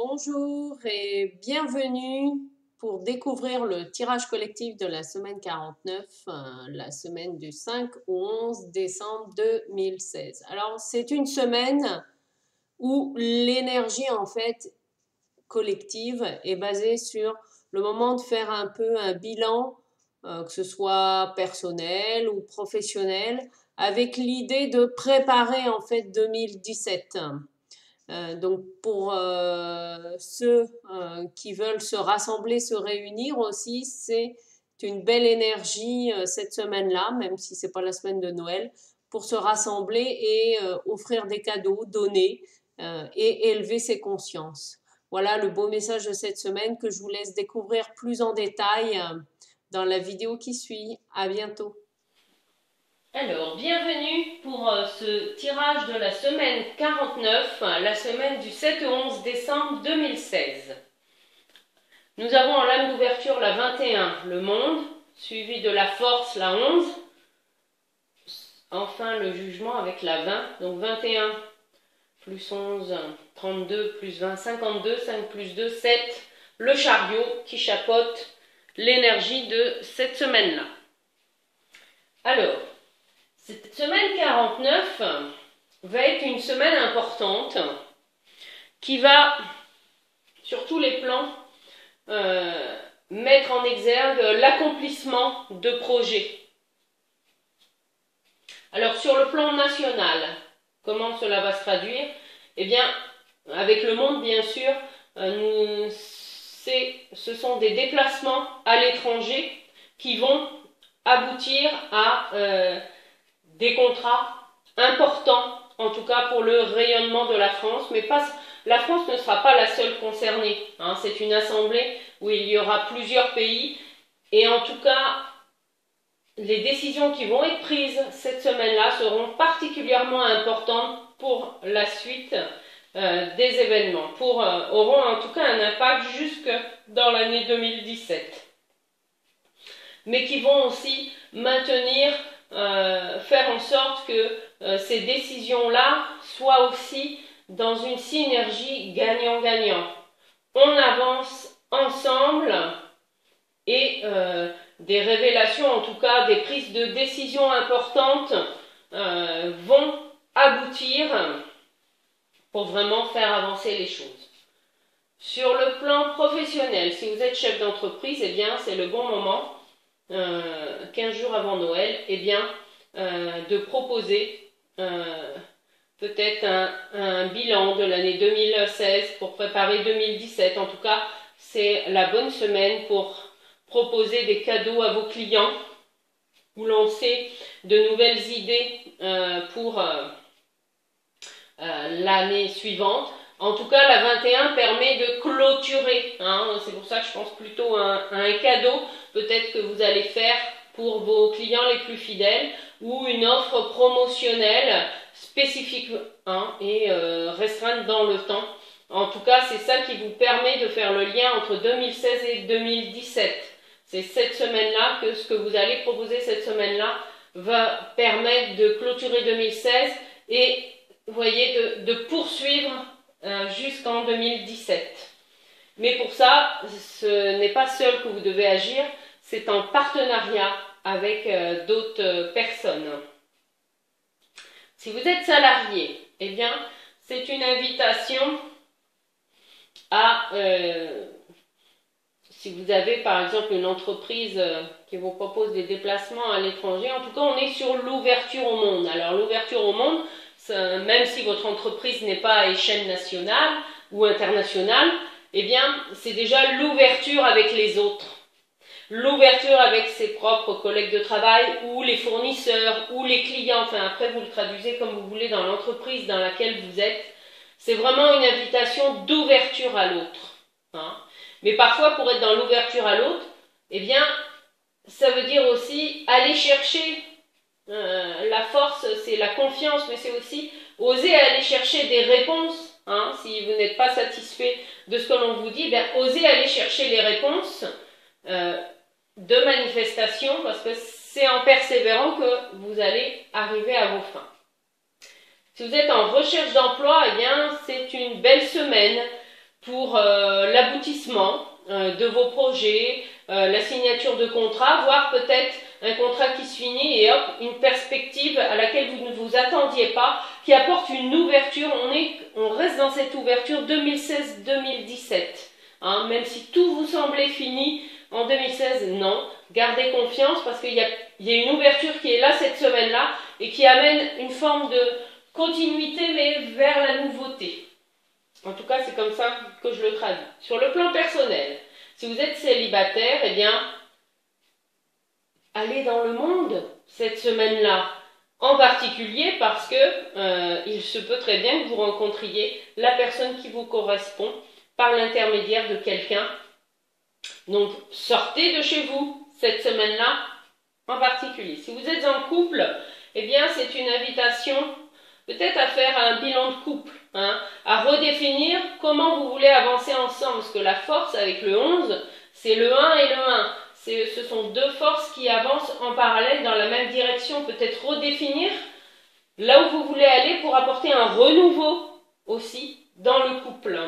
Bonjour et bienvenue pour découvrir le tirage collectif de la semaine 49, la semaine du 5 au 11 décembre 2016. Alors, c'est une semaine où l'énergie en fait collective est basée sur le moment de faire un peu un bilan, que ce soit personnel ou professionnel, avec l'idée de préparer en fait 2017. Donc pour ceux qui veulent se rassembler, se réunir aussi, c'est une belle énergie cette semaine-là, même si c'est pas la semaine de Noël, pour se rassembler et offrir des cadeaux, donner et élever ses consciences. Voilà le beau message de cette semaine que je vous laisse découvrir plus en détail dans la vidéo qui suit. À bientôt. Alors, bienvenue pour ce tirage de la semaine 49, la semaine du 7 au 11 décembre 2016. Nous avons en lame d'ouverture la 21, le monde, suivi de la force, la 11. Enfin, le jugement avec la 20, donc 21 plus 11, 32 plus 20, 52, 5 plus 2, 7. Le chariot qui chapeaute l'énergie de cette semaine-là. Alors, cette semaine 49 va être une semaine importante qui va, sur tous les plans, mettre en exergue l'accomplissement de projets. Alors, sur le plan national, comment cela va se traduire? Eh bien, avec le monde, bien sûr, ce sont des déplacements à l'étranger qui vont aboutir à des contrats importants, en tout cas pour le rayonnement de la France, mais la France ne sera pas la seule concernée. C'est une assemblée où il y aura plusieurs pays, et en tout cas, les décisions qui vont être prises cette semaine-là seront particulièrement importantes pour la suite des événements, auront en tout cas un impact jusque dans l'année 2017, mais qui vont aussi maintenir faire en sorte que ces décisions-là soient aussi dans une synergie gagnant-gagnant. On avance ensemble et des révélations, en tout cas des prises de décision importantes vont aboutir pour vraiment faire avancer les choses. Sur le plan professionnel, si vous êtes chef d'entreprise, eh bien c'est le bon moment 15 jours avant Noël, eh bien, de proposer peut-être un bilan de l'année 2016 pour préparer 2017. En tout cas, c'est la bonne semaine pour proposer des cadeaux à vos clients ou lancer de nouvelles idées pour l'année suivante. En tout cas, la 21 permet de clôturer. C'est pour ça que je pense plutôt à un cadeau, peut-être que vous allez faire pour vos clients les plus fidèles, ou une offre promotionnelle spécifique et restreinte dans le temps. En tout cas, c'est ça qui vous permet de faire le lien entre 2016 et 2017. C'est cette semaine-là que ce que vous allez proposer cette semaine-là va permettre de clôturer 2016 et, vous voyez, de poursuivre jusqu'en 2017. Mais pour ça, ce n'est pas seul que vous devez agir, c'est en partenariat avec d'autres personnes. Si vous êtes salarié, eh bien, c'est une invitation à, si vous avez par exemple une entreprise qui vous propose des déplacements à l'étranger, en tout cas on est sur l'ouverture au monde. Alors l'ouverture au monde, même si votre entreprise n'est pas à échelle nationale ou internationale, eh bien, c'est déjà l'ouverture avec les autres. L'ouverture avec ses propres collègues de travail ou les fournisseurs ou les clients. Enfin, après, vous le traduisez comme vous voulez dans l'entreprise dans laquelle vous êtes. C'est vraiment une invitation d'ouverture à l'autre. Mais parfois, pour être dans l'ouverture à l'autre, eh bien, ça veut dire aussi aller chercher la force, c'est la confiance, mais c'est aussi oser aller chercher des réponses. Si vous n'êtes pas satisfait de ce que l'on vous dit, osez aller chercher les réponses de manifestation, parce que c'est en persévérant que vous allez arriver à vos fins. Si vous êtes en recherche d'emploi, eh bien, c'est une belle semaine pour l'aboutissement de vos projets, la signature de contrat, voire peut-être un contrat qui se finit et hop, une perspective à laquelle vous ne vous attendiez pas, qui apporte une ouverture. On reste dans cette ouverture 2016-2017. Hein, même si tout vous semblait fini en 2016, non. Gardez confiance parce qu'il y a une ouverture qui est là cette semaine-là et qui amène une forme de continuité mais vers la nouveauté. En tout cas, c'est comme ça que je le traduis. Sur le plan personnel, si vous êtes célibataire, eh bien, allez dans le monde cette semaine-là. En particulier parce que il se peut très bien que vous rencontriez la personne qui vous correspond par l'intermédiaire de quelqu'un. Donc, sortez de chez vous cette semaine-là en particulier. Si vous êtes en couple, eh bien, c'est une invitation peut-être à faire un bilan de couple, hein, à redéfinir comment vous voulez avancer ensemble, parce que la force avec le 11, c'est le 1 et le 1. Ce sont deux forces qui avancent en parallèle dans la même direction. Peut-être redéfinir là où vous voulez aller pour apporter un renouveau aussi dans le couple.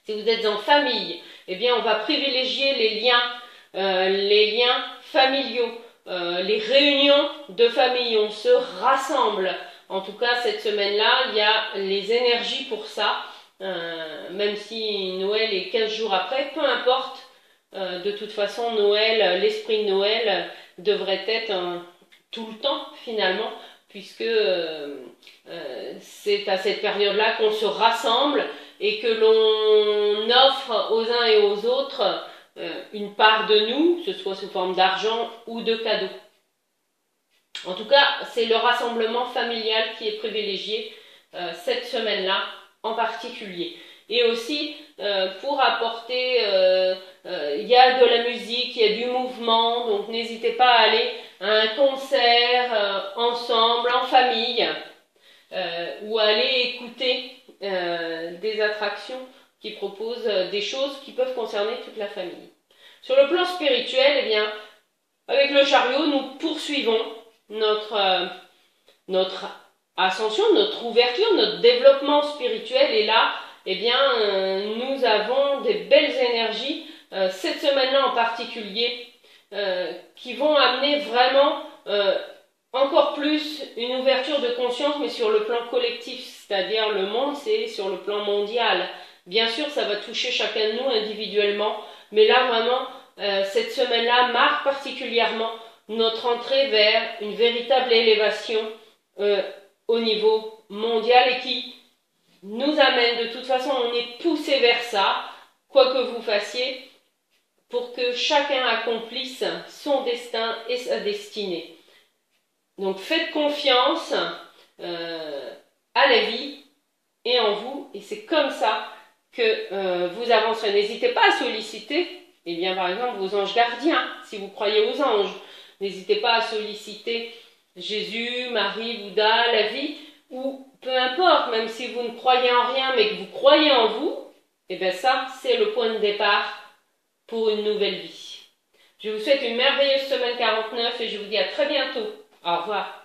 Si vous êtes en famille, eh bien on va privilégier les liens familiaux, les réunions de famille. On se rassemble. En tout cas, cette semaine-là, il y a les énergies pour ça. Même si Noël est 15 jours après, peu importe. De toute façon, Noël, l'esprit de Noël devrait être tout le temps finalement, puisque c'est à cette période-là qu'on se rassemble et que l'on offre aux uns et aux autres une part de nous, que ce soit sous forme d'argent ou de cadeaux. En tout cas, c'est le rassemblement familial qui est privilégié cette semaine-là en particulier. Et aussi, pour apporter, il y a de la musique, il y a du mouvement, donc n'hésitez pas à aller à un concert ensemble, en famille, ou à aller écouter des attractions qui proposent des choses qui peuvent concerner toute la famille. Sur le plan spirituel, eh bien, avec le chariot, nous poursuivons notre ascension, notre ouverture, notre développement spirituel. Et là, eh bien, nous avons des belles énergies, cette semaine-là en particulier, qui vont amener vraiment encore plus une ouverture de conscience, mais sur le plan collectif, c'est-à-dire le monde, c'est sur le plan mondial. Bien sûr, ça va toucher chacun de nous individuellement, mais là, vraiment, cette semaine-là marque particulièrement notre entrée vers une véritable élévation au niveau mondial et qui nous amène, de toute façon, on est poussé vers ça, quoi que vous fassiez, pour que chacun accomplisse son destin et sa destinée. Donc faites confiance à la vie et en vous, et c'est comme ça que vous avancerez. N'hésitez pas à solliciter, eh bien, par exemple, vos anges gardiens, si vous croyez aux anges. N'hésitez pas à solliciter Jésus, Marie, Bouddha, la vie, ou peu importe, même si vous ne croyez en rien, mais que vous croyez en vous, et bien ça, c'est le point de départ pour une nouvelle vie. Je vous souhaite une merveilleuse semaine 49 et je vous dis à très bientôt. Au revoir.